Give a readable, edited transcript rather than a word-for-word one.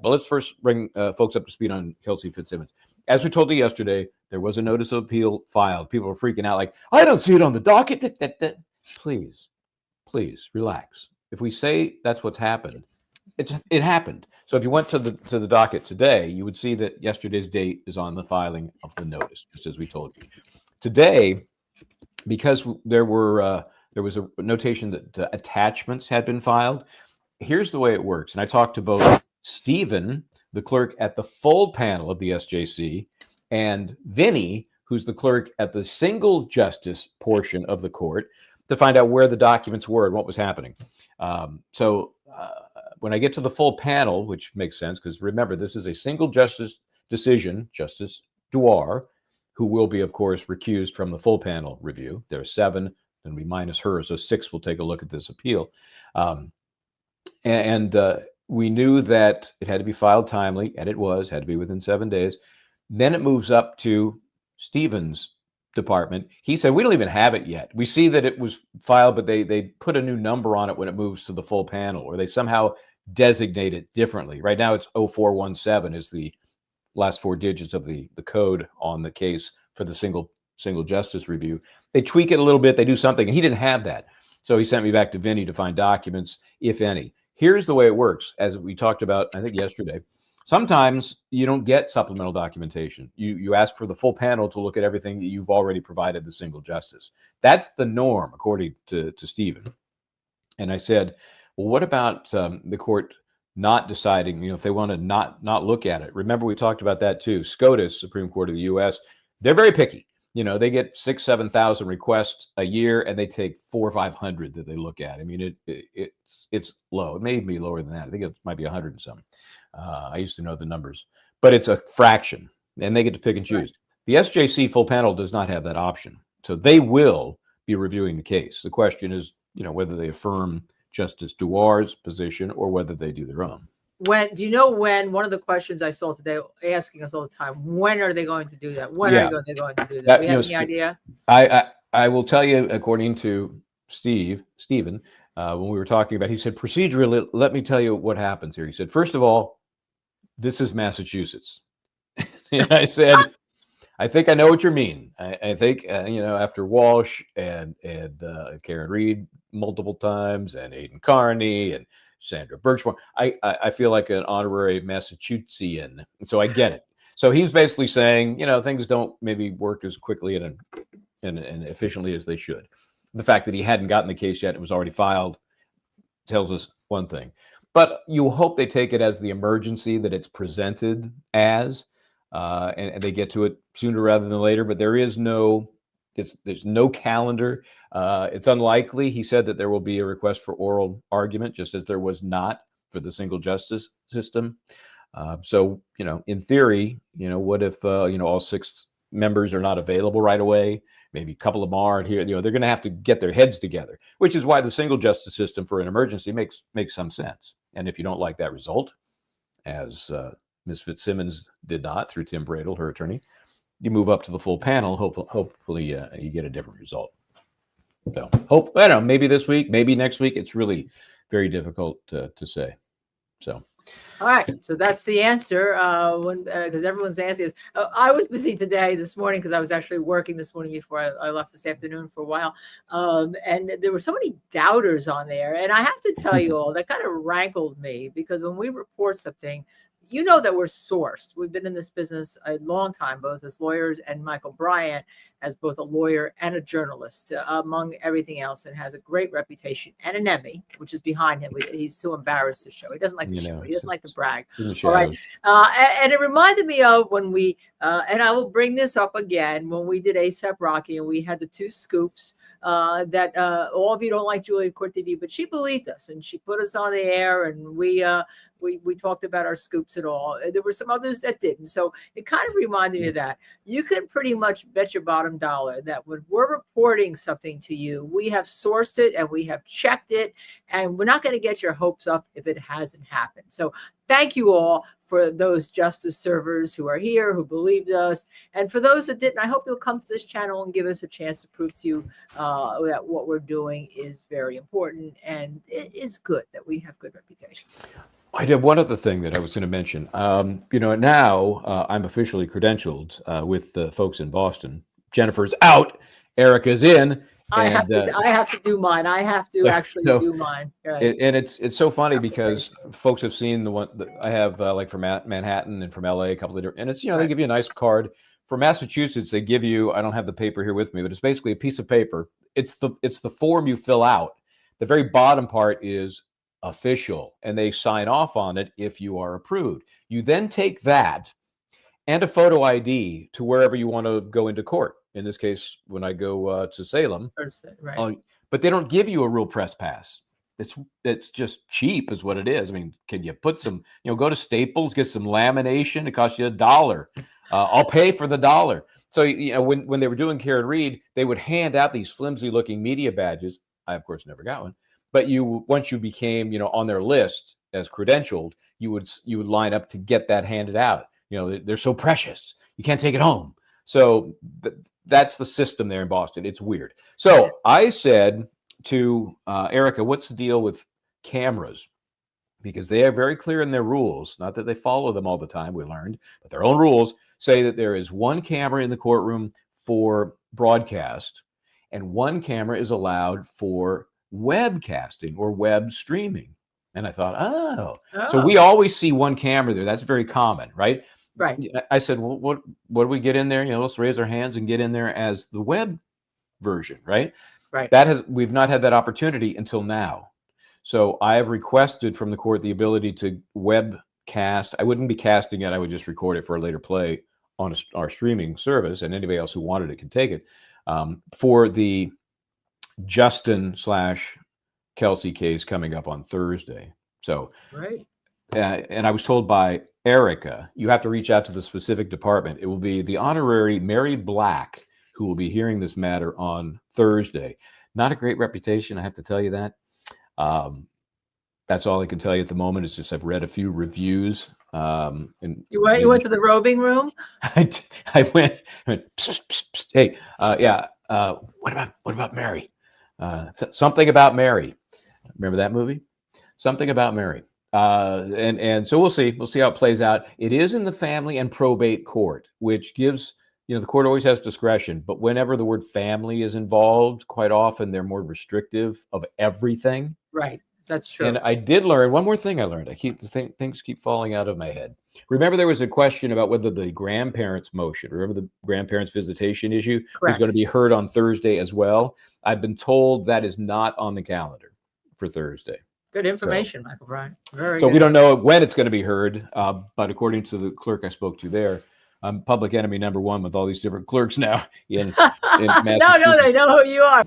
But let's first bring folks up to speed on Kelsey Fitzsimmons. As we told you yesterday, there was a notice of appeal filed. People were freaking out like, I don't see it on the docket. Please relax. If we say that's what's happened, it happened. So if you went to the docket today, you would see that yesterday's date is on the filing of the notice, just as we told you. Today, because there was a notation that attachments had been filed, here's the way it works. And I talked to both Stephen, the clerk at the full panel of the SJC, and Vinny, who's the clerk at the single justice portion of the court, to find out where the documents were and what was happening. So when I get to the full panel, which makes sense, because remember, this is a single justice decision, Justice Duar, who will be, of course, recused from the full panel review. There are 7, and we minus her, so 6 will take a look at this appeal. We knew that it had to be filed timely, and it had to be within 7 days. Then it moves up to Stephen's department. He said, we don't even have it yet. We see that it was filed, but they put a new number on it when it moves to the full panel, or they somehow designate it differently. Right now it's 0417 is the last 4 digits of the code on the case for the single justice review. They tweak it a little bit, they do something, and he didn't have that. So he sent me back to Vinny to find documents, if any. Here's the way it works, as we talked about, I think, yesterday. Sometimes you don't get supplemental documentation. You ask for the full panel to look at everything that you've already provided the single justice. That's the norm, according to Stephen. And I said, well, what about the court not deciding, if they want to not look at it? Remember, we talked about that too. SCOTUS, Supreme Court of the U.S., they're very picky. They get 6,000-7,000 requests a year, and they take 400 or 500 that they look at. I mean, it's low. It may be lower than that. I think it might be 100 and some. I used to know the numbers, but it's a fraction, and they get to pick and choose. Right. The SJC full panel does not have that option, so they will be reviewing the case. The question is, whether they affirm Justice Duar's position or whether they do their own. When do you know when? One of the questions I saw today, asking us all the time, when are they going to do that? When are they going to do that? We have any idea? I will tell you, according to Stephen, when we were talking about, he said, procedurally, let me tell you what happens here. He said, first of all, this is Massachusetts. And I said, I think I know what you mean. I think, after Walsh and Karen Reed multiple times, and Aidan Carney and Sandra Birchmore, I feel like an honorary Massachusettsian. So I get it. So he's basically saying, things don't maybe work as quickly and efficiently as they should. The fact that he hadn't gotten the case yet, it was already filed, tells us one thing. But you hope they take it as the emergency that it's presented as, and they get to it sooner rather than later. But there's no calendar. It's unlikely. He said that there will be a request for oral argument, just as there was not for the single justice system. So, in theory, what if, all 6 members are not available right away? Maybe a couple of them aren't here. They're going to have to get their heads together, which is why the single justice system for an emergency makes some sense. And if you don't like that result, as Ms. Fitzsimmons did not through Tim Bradle, her attorney, you move up to the full panel. Hopefully you get a different result. So I don't know, maybe this week, maybe next week. It's really very difficult to say. So. All right, so that's the answer. Because everyone's asking us. I was busy this morning, because I was actually working this morning before I left this afternoon for a while. And there were so many doubters on there. And I have to tell you all, that kind of rankled me, because when we report something, that we're sourced. We've been in this business a long time, both as lawyers, and Michael Bryant as both a lawyer and a journalist, among everything else, and has a great reputation and an Emmy, which is behind him. He's too embarrassed to show. He doesn't like to show. He doesn't like to brag. All right. And it reminded me of when we, and I will bring this up again, when we did ASAP Rocky, and we had the 2 scoops that all of you don't like Julia Court TV, but she believed us, and she put us on the air, and we talked about our scoops and all. There were some others that didn't. So it kind of reminded me of that. You can pretty much bet your bottom bottom dollar that when we're reporting something to you, we have sourced it and we have checked it, and we're not going to get your hopes up if it hasn't happened. So thank you all for those justice servers who are here, who believed us. And for those that didn't, I hope you'll come to this channel and give us a chance to prove to you that what we're doing is very important, and it is good that we have good reputations. I did one other thing that I was going to mention. Now I'm officially credentialed with the folks in Boston. Jennifer's out, Erica's in. I have to do mine. I have to actually do mine. Right. And it's so funny because folks have seen the one that I have, like from Manhattan and from LA, a couple of different, and it's, they give you a nice card. For Massachusetts, they give you, I don't have the paper here with me, but it's basically a piece of paper. It's the form you fill out. The very bottom part is official, and they sign off on it if you are approved. You then take that and a photo ID to wherever you want to go into court. In this case, when I go to Salem, right. But they don't give you a real press pass. It's just cheap is what it is. I mean, can you put some, go to Staples, get some lamination? It costs you $1. I'll pay for the $1. So, when they were doing Karen Reed, they would hand out these flimsy looking media badges. I, of course, never got one. But once you became, on their list as credentialed, you would line up to get that handed out. They're so precious. You can't take it home. So that's the system there in Boston. It's weird. So I said to Erica, what's the deal with cameras? Because they are very clear in their rules. Not that they follow them all the time, we learned, but their own rules say that there is one camera in the courtroom for broadcast, and one camera is allowed for webcasting or web streaming. And I thought, so we always see one camera there. That's very common, right? Right. I said, well, what do we get in there? Let's raise our hands and get in there as the web version, right? Right. We've not had that opportunity until now. So I have requested from the court the ability to webcast. I wouldn't be casting it. I would just record it for a later play on our streaming service, and anybody else who wanted it can take it. For the Justin/Kelsey case coming up on Thursday. So, right. And I was told by Erica, you have to reach out to the specific department. It will be the Honorary Mary Black who will be hearing this matter on Thursday. Not a great reputation, I have to tell you that. That's all I can tell you at the moment. It's just I've read a few reviews. And you went to the robing room? I went psst, psst, psst. Hey, what about Mary? Something About Mary. Remember that movie? Something About Mary. And so we'll see how it plays out. It is in the family and probate court, which gives, the court always has discretion, but whenever the word family is involved, quite often they're more restrictive of everything. Right. That's true. And I did learn one more thing. I learned. Things keep falling out of my head. Remember, there was a question about whether the grandparents' motion, remember the grandparents' visitation issue, was going to be heard on Thursday as well. I've been told that is not on the calendar for Thursday. Good information, Michael Bryan. Very so good. We don't know when it's going to be heard, but according to the clerk I spoke to there, I'm public enemy number one with all these different clerks now in Massachusetts. No, they know who you are.